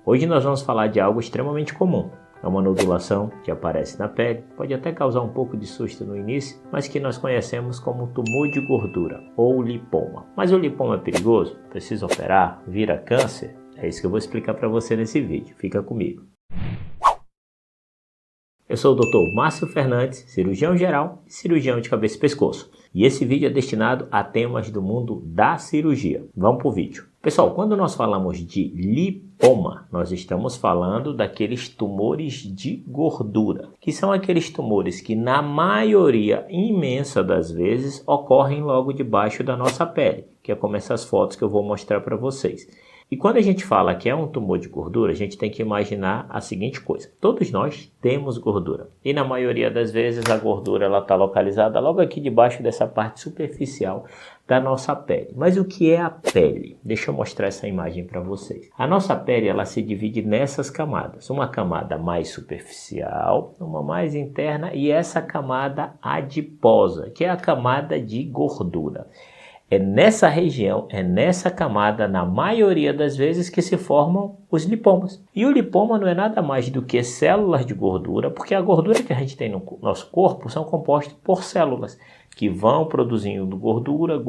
Hoje nós vamos falar de algo extremamente comum. É uma nodulação que aparece na pele, pode até causar um pouco de susto no início, mas que nós conhecemos como tumor de gordura ou lipoma. Mas o lipoma é perigoso? Precisa operar? Vira câncer? É isso que eu vou explicar para você nesse vídeo. Fica comigo. Eu sou o Dr. Márcio Fernandes, cirurgião geral e cirurgião de cabeça e pescoço. E esse vídeo é destinado a temas do mundo da cirurgia. Vamos para o vídeo. Pessoal, quando nós falamos de lipoma, nós estamos falando daqueles tumores de gordura, que são aqueles tumores que na maioria imensa das vezes ocorrem logo debaixo da nossa pele, que é como essas fotos que eu vou mostrar para vocês. E quando a gente fala que é um tumor de gordura, a gente tem que imaginar a seguinte coisa. Todos nós temos gordura. E na maioria das vezes a gordura está localizada logo aqui debaixo dessa parte superficial da nossa pele. Mas o que é a pele? Deixa eu mostrar essa imagem para vocês. A nossa pele ela se divide nessas camadas. Uma camada mais superficial, uma mais interna e essa camada adiposa, que é a camada de gordura. É nessa região, é nessa camada, na maioria das vezes, que se formam os lipomas. E o lipoma não é nada mais do que células de gordura, porque a gordura que a gente tem no nosso corpo são compostas por células que vão produzindo gordura,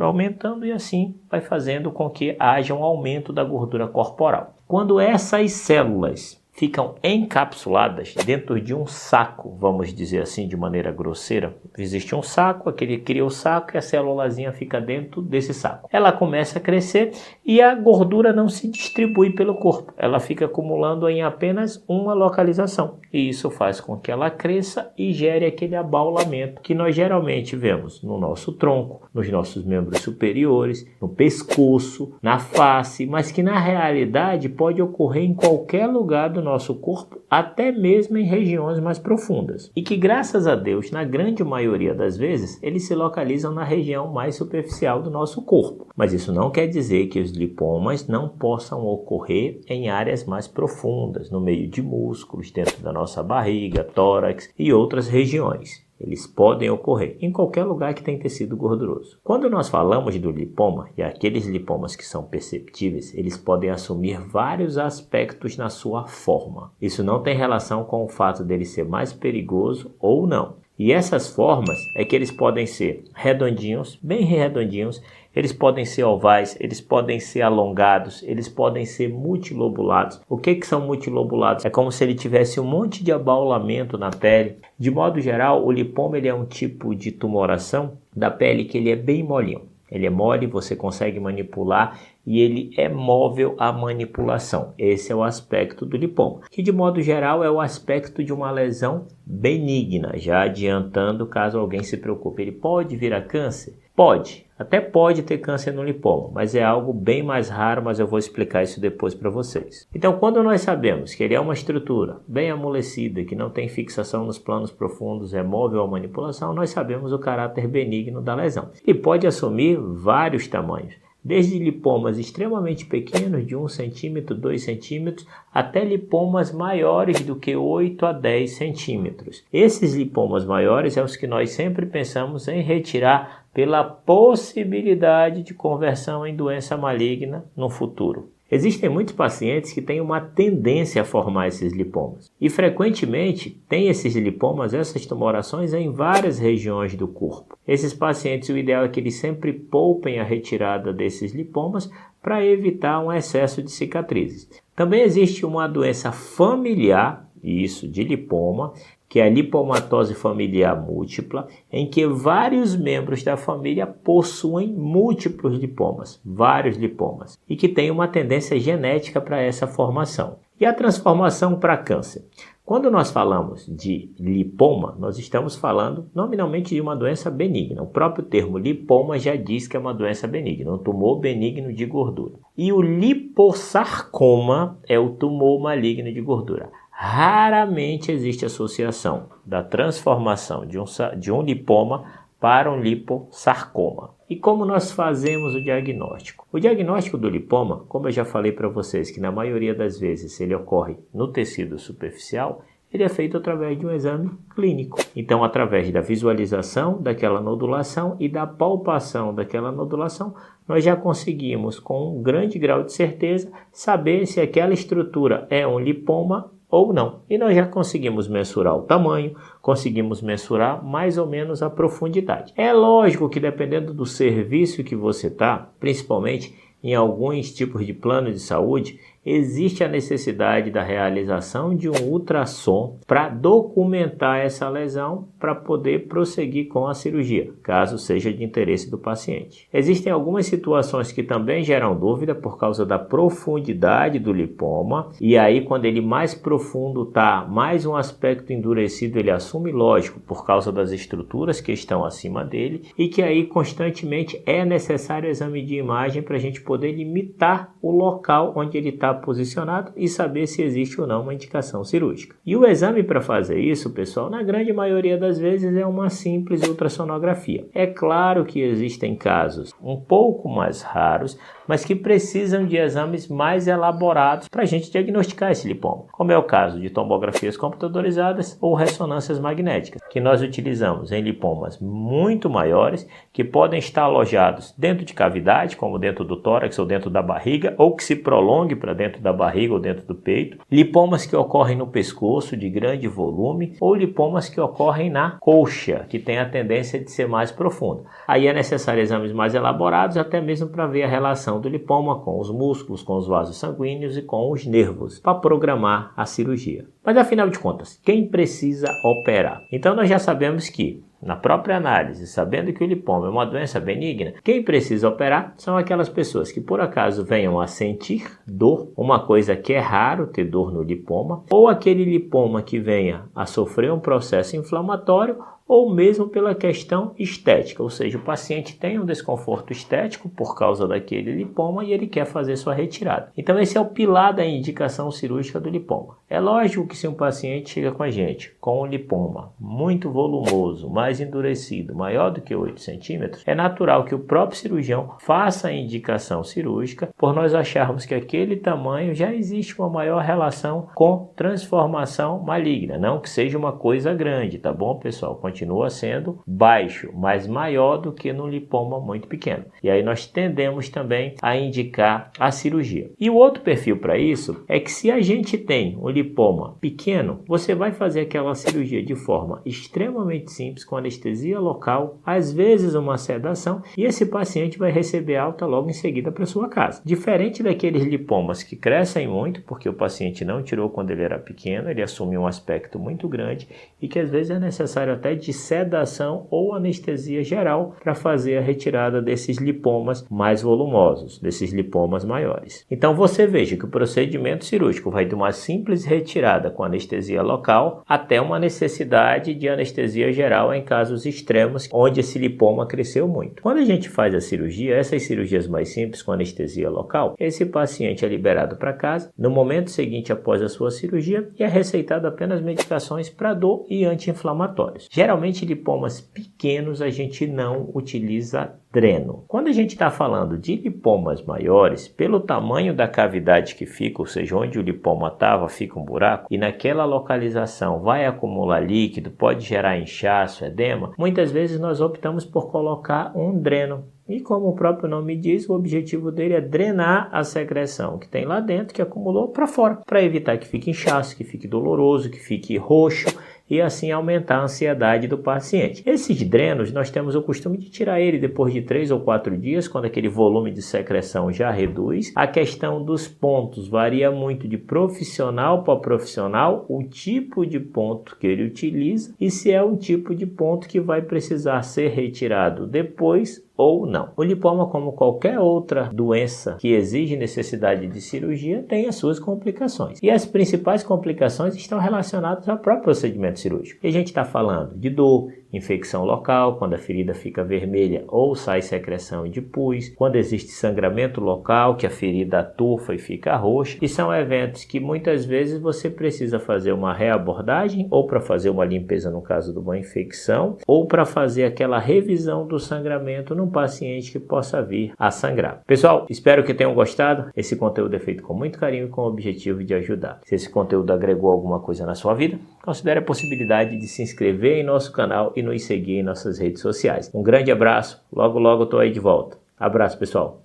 aumentando e assim vai fazendo com que haja um aumento da gordura corporal. Quando essas células ficam encapsuladas dentro de um saco, vamos dizer assim de maneira grosseira. Existe um saco, aquele cria o saco e a célulazinha fica dentro desse saco. Ela começa a crescer e a gordura não se distribui pelo corpo. Ela fica acumulando em apenas uma localização. E isso faz com que ela cresça e gere aquele abaulamento que nós geralmente vemos no nosso tronco, nos nossos membros superiores, no pescoço, na face, mas que na realidade pode ocorrer em qualquer lugar do nosso corpo, até mesmo em regiões mais profundas. E que graças a Deus, na grande maioria das vezes, eles se localizam na região mais superficial do nosso corpo. Mas isso não quer dizer que os lipomas não possam ocorrer em áreas mais profundas, no meio de músculos, dentro da nossa barriga, tórax e outras regiões. Eles podem ocorrer em qualquer lugar que tem tecido gorduroso. Quando nós falamos do lipoma, e aqueles lipomas que são perceptíveis, eles podem assumir vários aspectos na sua forma. Isso não tem relação com o fato dele ser mais perigoso ou não. E essas formas é que eles podem ser redondinhos, bem redondinhos, eles podem ser ovais, eles podem ser alongados, eles podem ser multilobulados. O que são multilobulados? É como se ele tivesse um monte de abaulamento na pele. De modo geral, o lipoma ele é um tipo de tumoração da pele que ele é bem molinho. Ele é mole, você consegue manipular e ele é móvel à manipulação. Esse é o aspecto do lipoma, que de modo geral é o aspecto de uma lesão benigna, já adiantando caso alguém se preocupe. Ele pode vir a câncer? Pode, até pode ter câncer no lipoma, mas é algo bem mais raro, mas eu vou explicar isso depois para vocês. Então, quando nós sabemos que ele é uma estrutura bem amolecida, que não tem fixação nos planos profundos, é móvel à manipulação, nós sabemos o caráter benigno da lesão. E pode assumir vários tamanhos, desde lipomas extremamente pequenos, de 1 centímetro, 2 centímetros, até lipomas maiores do que 8 a 10 centímetros. Esses lipomas maiores são os que nós sempre pensamos em retirar pela possibilidade de conversão em doença maligna no futuro. Existem muitos pacientes que têm uma tendência a formar esses lipomas. E frequentemente tem esses lipomas, essas tumorações em várias regiões do corpo. Esses pacientes, o ideal é que eles sempre poupem a retirada desses lipomas para evitar um excesso de cicatrizes. Também existe uma doença familiar, isso, de lipoma, que é a lipomatose familiar múltipla, em que vários membros da família possuem múltiplos lipomas, vários lipomas, e que tem uma tendência genética para essa formação. E a transformação para câncer? Quando nós falamos de lipoma, nós estamos falando nominalmente de uma doença benigna. O próprio termo lipoma já diz que é uma doença benigna, um tumor benigno de gordura. E o lipossarcoma é o tumor maligno de gordura. Raramente existe associação da transformação de um lipoma para um lipossarcoma. E como nós fazemos o diagnóstico? O diagnóstico do lipoma, como eu já falei para vocês, que na maioria das vezes ele ocorre no tecido superficial, ele é feito através de um exame clínico. Então, através da visualização daquela nodulação e da palpação daquela nodulação, nós já conseguimos, com um grande grau de certeza, saber se aquela estrutura é um lipoma ou não. E nós já conseguimos mensurar o tamanho, conseguimos mensurar mais ou menos a profundidade. É lógico que dependendo do serviço que você está, principalmente em alguns tipos de plano de saúde, existe a necessidade da realização de um ultrassom para documentar essa lesão para poder prosseguir com a cirurgia, caso seja de interesse do paciente. Existem algumas situações que também geram dúvida por causa da profundidade do lipoma, e aí quando ele mais profundo está, mais um aspecto endurecido ele assume, lógico, por causa das estruturas que estão acima dele, e que aí constantemente é necessário exame de imagem para a gente poder limitar o local onde ele está posicionado e saber se existe ou não uma indicação cirúrgica. E o exame para fazer isso, pessoal, na grande maioria das vezes é uma simples ultrassonografia. É claro que existem casos um pouco mais raros, mas que precisam de exames mais elaborados para a gente diagnosticar esse lipoma, como é o caso de tomografias computadorizadas ou ressonâncias magnéticas, que nós utilizamos em lipomas muito maiores, que podem estar alojados dentro de cavidade, como dentro do tórax ou dentro da barriga, ou que se prolongue para dentro da barriga ou dentro do peito, lipomas que ocorrem no pescoço de grande volume, ou lipomas que ocorrem na coxa, que tem a tendência de ser mais profunda. Aí é necessário exames mais elaborados, até mesmo para ver a relação do lipoma com os músculos, com os vasos sanguíneos e com os nervos, para programar a cirurgia. Mas afinal de contas, quem precisa operar? Então nós já sabemos que, na própria análise, sabendo que o lipoma é uma doença benigna, quem precisa operar são aquelas pessoas que por acaso venham a sentir dor, uma coisa que é raro ter dor no lipoma, ou aquele lipoma que venha a sofrer um processo inflamatório, ou mesmo pela questão estética, ou seja, o paciente tem um desconforto estético por causa daquele lipoma e ele quer fazer sua retirada. Então esse é o pilar da indicação cirúrgica do lipoma. É lógico que se um paciente chega com a gente com um lipoma muito volumoso, mais endurecido, maior do que 8 centímetros, é natural que o próprio cirurgião faça a indicação cirúrgica por nós acharmos que aquele tamanho já existe uma maior relação com transformação maligna, não que seja uma coisa grande, tá bom, pessoal? Continua sendo baixo, mas maior do que no lipoma muito pequeno. E aí nós tendemos também a indicar a cirurgia. E o outro perfil para isso é que se a gente tem um lipoma pequeno, você vai fazer aquela cirurgia de forma extremamente simples, com anestesia local, às vezes uma sedação, e esse paciente vai receber alta logo em seguida para sua casa. Diferente daqueles lipomas que crescem muito, porque o paciente não tirou quando ele era pequeno, ele assume um aspecto muito grande e que às vezes é necessário até de sedação ou anestesia geral para fazer a retirada desses lipomas mais volumosos, desses lipomas maiores. Então você veja que o procedimento cirúrgico vai de uma simples retirada com anestesia local até uma necessidade de anestesia geral em casos extremos onde esse lipoma cresceu muito. Quando a gente faz a cirurgia, essas cirurgias mais simples com anestesia local, esse paciente é liberado para casa no momento seguinte após a sua cirurgia e é receitado apenas medicações para dor e anti-inflamatórios. Geralmente, lipomas pequenos a gente não utiliza dreno. Quando a gente está falando de lipomas maiores, pelo tamanho da cavidade que fica, ou seja, onde o lipoma estava, fica um buraco, e naquela localização vai acumular líquido, pode gerar inchaço, edema, muitas vezes nós optamos por colocar um dreno. E como o próprio nome diz, o objetivo dele é drenar a secreção que tem lá dentro, que acumulou, para fora, para evitar que fique inchaço, que fique doloroso, que fique roxo e assim aumentar a ansiedade do paciente. Esses drenos, nós temos o costume de tirar ele depois de 3 ou 4 dias, quando aquele volume de secreção já reduz. A questão dos pontos varia muito de profissional para profissional, o tipo de ponto que ele utiliza e se é um tipo de ponto que vai precisar ser retirado depois ou não. O lipoma, como qualquer outra doença que exige necessidade de cirurgia, tem as suas complicações. E as principais complicações estão relacionadas ao próprio procedimento cirúrgico. E a gente está falando de dor, infecção local, quando a ferida fica vermelha ou sai secreção de pus, quando existe sangramento local, que a ferida atufa e fica roxa, e são eventos que muitas vezes você precisa fazer uma reabordagem ou para fazer uma limpeza no caso de uma infecção ou para fazer aquela revisão do sangramento num paciente que possa vir a sangrar. Pessoal, espero que tenham gostado. Esse conteúdo é feito com muito carinho e com o objetivo de ajudar. Se esse conteúdo agregou alguma coisa na sua vida, considere a possibilidade de se inscrever em nosso canal e nos seguir em nossas redes sociais. Um grande abraço, logo logo eu estou aí de volta. Abraço, pessoal.